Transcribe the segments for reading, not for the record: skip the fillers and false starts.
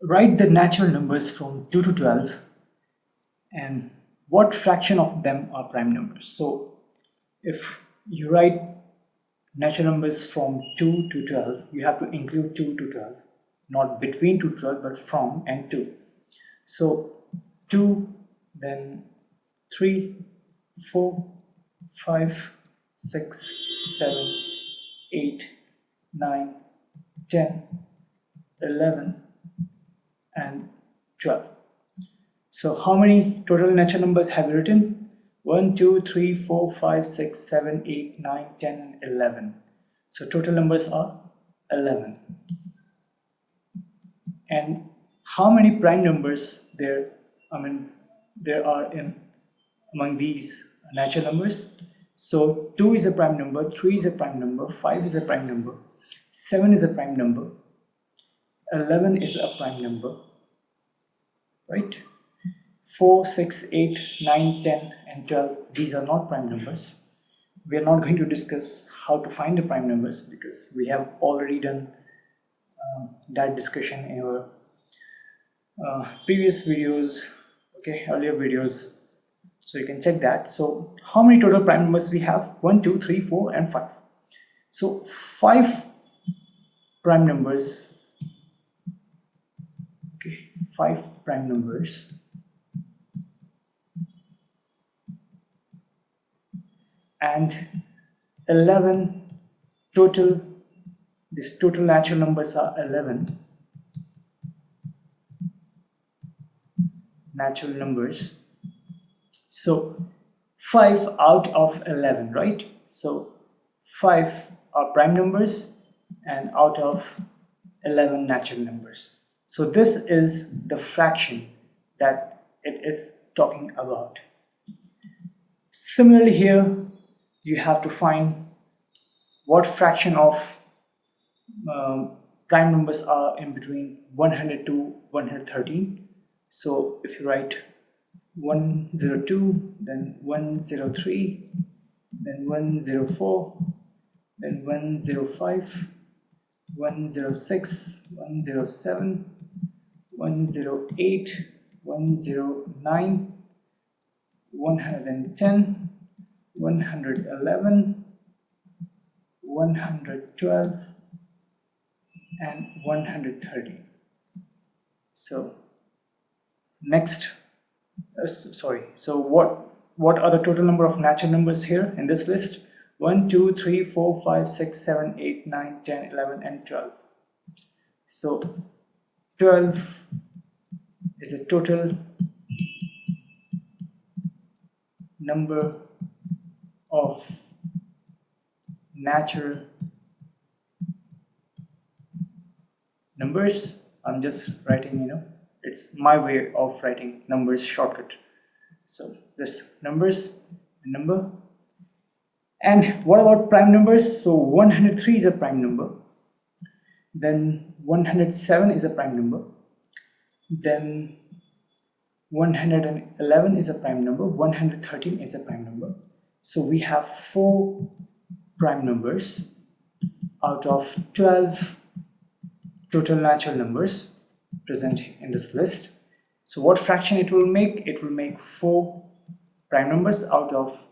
Write the natural numbers from 2 to 12 and what fraction of them are prime numbers. So if you write natural numbers from 2 to 12, you have to include 2 to 12, not between 2 to 12 but from and to. So 2, then 3, 4, 5, 6, 7, 8, 9, 10, 11 and 12. So how many total natural numbers have you written? 1, 2, 3, 4, 5, 6, 7, 8, 9, 10 and 11. So total numbers are 11. And how many prime numbers there are in among these natural numbers? So 2 is a prime number, 3 is a prime number, 5 is a prime number, 7 is a prime number, 11 is a prime number, right? 4, 6, 8, 9, 10 and 12, these are not prime numbers. We are not going to discuss how to find the prime numbers because we have already done that discussion in our previous videos, earlier videos, so you can check that. So how many total prime numbers we have? 1, 2, 3, 4 and 5. So 5 prime numbers, 5 prime numbers and 11 total, these total natural numbers are 11 natural numbers. So 5 out of 11, right? So 5 are prime numbers and out of 11 natural numbers. So this is the fraction that it is talking about. Similarly here, you have to find what fraction of prime numbers are in between 100 to 113. So if you write 102, then 103, then 104, then 105, 106, 107, 108, 109, 110, 111, 112 and 130. So next, so what are the total number of natural numbers here in this list? 1, 2, 3, 4, 5, 6, 7, 8, 9, 10, 11 and 12. So 12 is a total number of natural numbers. I'm just writing, it's my way of writing numbers shortcut. So this numbers, number. And what about prime numbers? So 103 is a prime number, then 107 is a prime number, then 111 is a prime number, 113 is a prime number. So we have 4 prime numbers out of 12 total natural numbers present in this list. So what fraction it will make? It will make 4 prime numbers out of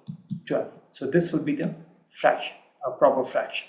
12. So this will be the fraction, a proper fraction.